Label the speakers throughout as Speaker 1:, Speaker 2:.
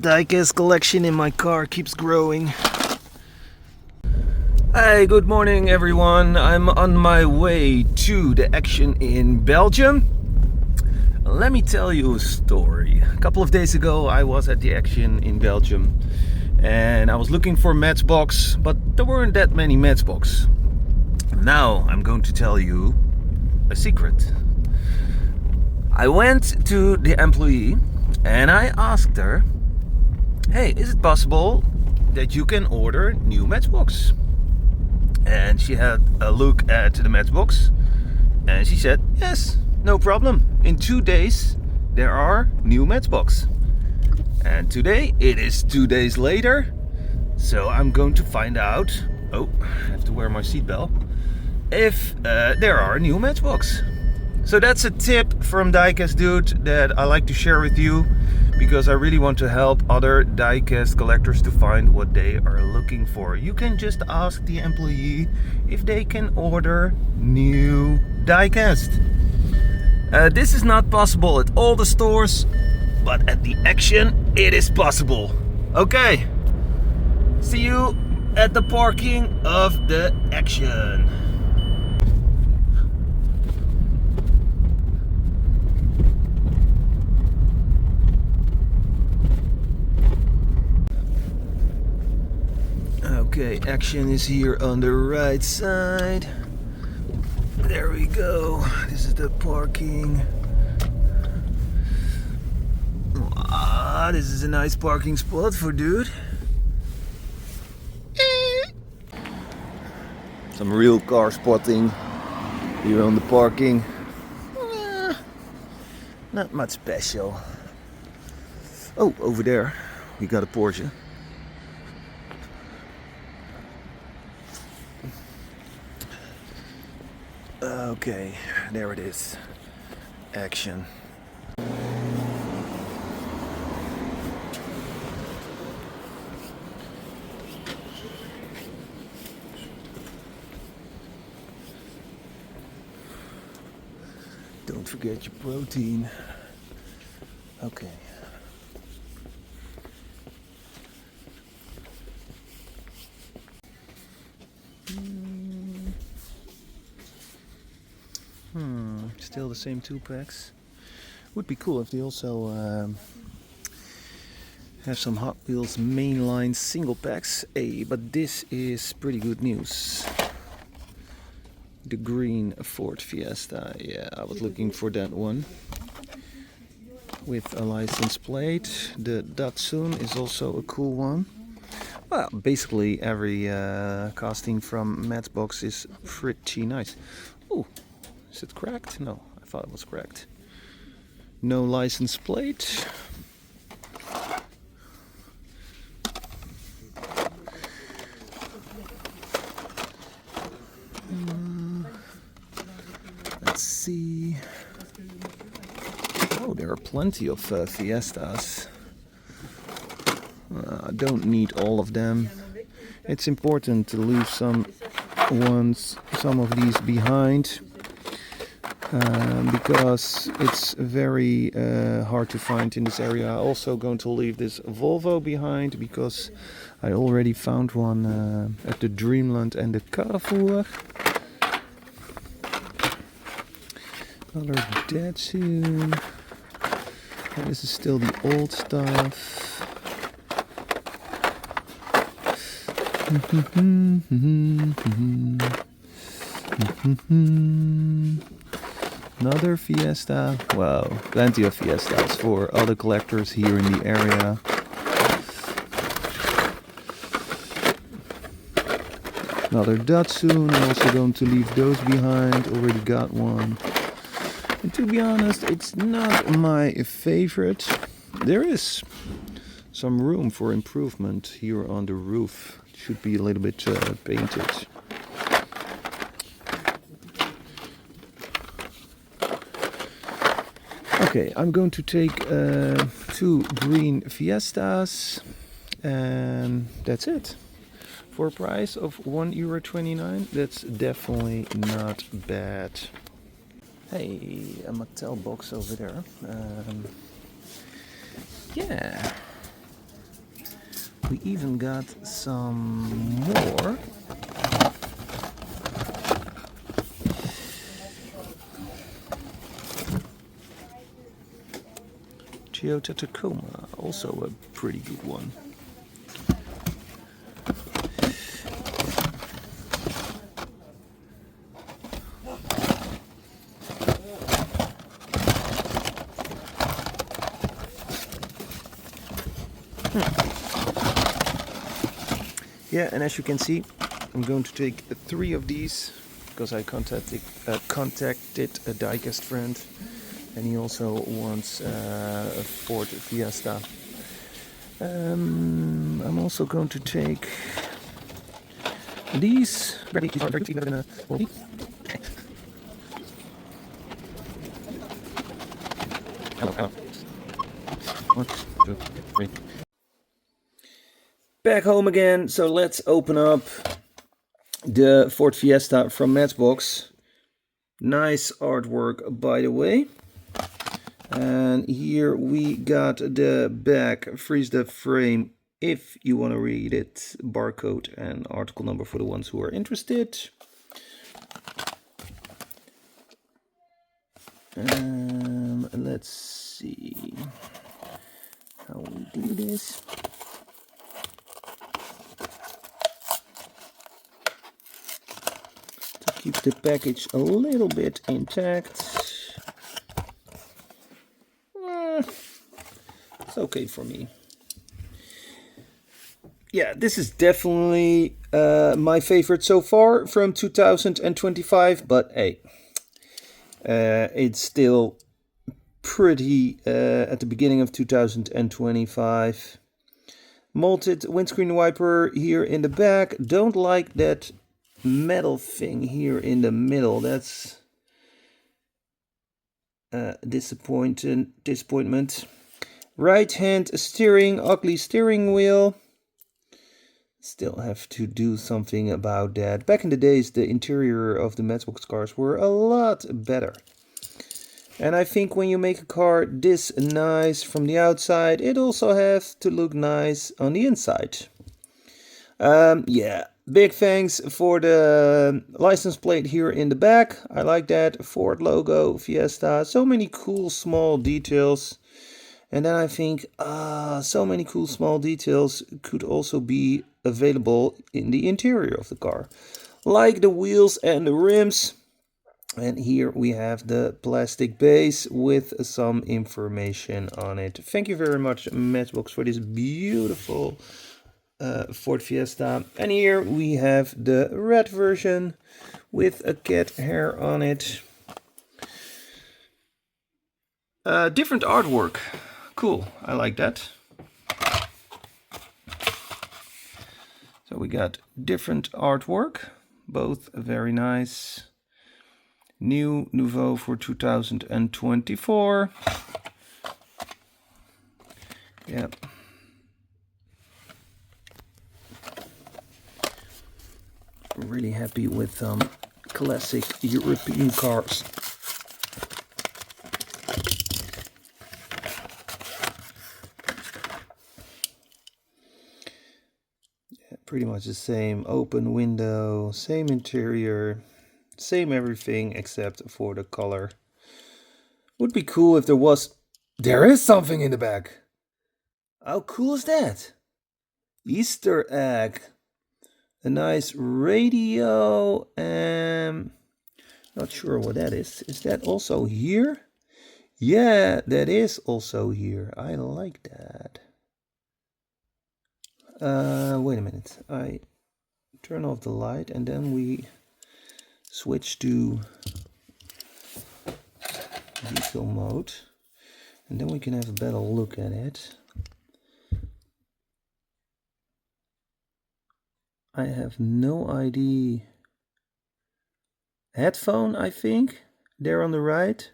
Speaker 1: Diecast collection in my car keeps growing. Hey, good morning everyone. I'm on my way to the action in Belgium. Let me tell you a story. A couple of days ago I was at the action in Belgium and I was looking for Matchbox, but there weren't that many Matchbox. Now I'm going to tell you a secret. I went to the employee and I asked her, hey, is it possible that you can order new Matchbox? And she had a look at the Matchbox and she said, yes, no problem. In 2 days there are new Matchbox. And today it is 2 days later, so I'm going to find out, oh, I have to wear my seatbelt, if there are new Matchbox. So that's a tip from Diecast Dude that I like to share with you, because I really want to help other diecast collectors to find what they are looking for. You can just ask the employee if they can order new diecast. This is not possible at all the stores, but at the action it is possible. Okay, see you at the parking of the action. Okay, action is here on the right side. There we go. This is the parking. Ah, this is a nice parking spot for Dude. Some real car spotting here on the parking. Not much special. Oh, over there we got a Porsche. Okay, there it is. Action. Don't forget your protein. Okay. Still the same 2-packs. Would be cool if they also have some Hot Wheels mainline single packs. Hey, but this is pretty good news. The green Ford Fiesta. Yeah, I was looking for that one with a license plate. The Datsun is also a cool one. Well, basically every casting from Matchbox is pretty nice. Oh, is it cracked? No, I thought it was cracked. No license plate. Let's see. Oh, there are plenty of Fiestas. I don't need all of them. It's important to leave some of these behind. Because it's very hard to find in this area. I'm also going to leave this Volvo behind because I already found one at the Dreamland and the Carrefour. Another Datsun. And this is still the old stuff. Another Fiesta. Wow, plenty of Fiestas for other collectors here in the area. Another Datsun. I'm also going to leave those behind. Already got one. And to be honest, it's not my favorite. There is some room for improvement here on the roof. It should be a little bit painted. Okay, I'm going to take 2 green Fiestas and that's it. For a price of €1.29, that's definitely not bad. Hey, a Mattel box over there. Yeah, We even got some more. Toyota Tacoma, also a pretty good one. Yeah, and as you can see, I'm going to take 3 of these because I contacted a diecast friend, and he also wants a Ford Fiesta. I'm also going to take these. Hello. 1, 2, 3. Back home again, so let's open up the Ford Fiesta from Matchbox. Nice artwork, by the way. And here we got the back, freeze the frame if you want to read it, barcode and article number for the ones who are interested. Let's see how we do this. To keep the package a little bit intact. It's okay for me. Yeah, this is definitely my favorite so far from 2025, but hey, it's still pretty at the beginning of 2025. Molded windscreen wiper here in the back. Don't like that metal thing here in the middle. That's disappointment. Right hand steering, ugly steering wheel. Still have to do something about that. Back in the days, the interior of the Matchbox cars were a lot better. And I think when you make a car this nice from the outside, it also has to look nice on the inside. Yeah, big thanks for the license plate here in the back. I like that. Ford logo, Fiesta. So many cool small details. And then I think so many cool small details could also be available in the interior of the car. Like the wheels and the rims. And here we have the plastic base with some information on it. Thank you very much, Matchbox, for this beautiful Ford Fiesta. And here we have the red version with a cat hair on it. Different artwork. Cool, I like that. So we got different artwork, both very nice. Nouveau for 2024. Yep. Really happy with classic European cars. Yeah, pretty much the same open window, same interior. Same everything except for the color. Would be cool if there was... There is something in the back. How cool is that? Easter egg. A nice radio. Not sure what that is. Is that also here? Yeah, that is also here. I like that. Wait a minute. I turn off the light and then we... switch to detail mode, and then we can have a better look at it. I have no idea. Headphone, I think, there on the right,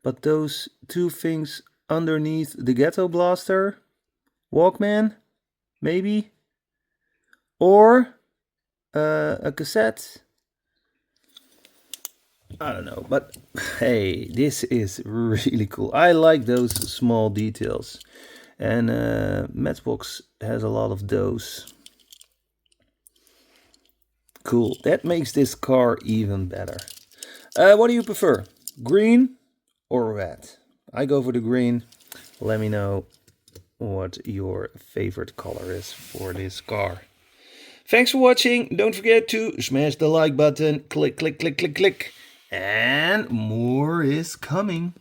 Speaker 1: but those 2 things underneath the Ghetto Blaster, Walkman, maybe, or a cassette. I don't know, but hey, this is really cool. I like those small details. And Matchbox has a lot of those. Cool, that makes this car even better. What do you prefer, green or red? I go for the green. Let me know what your favorite color is for this car. Thanks for watching. Don't forget to smash the like button. Click, click, click, click, click. And more is coming.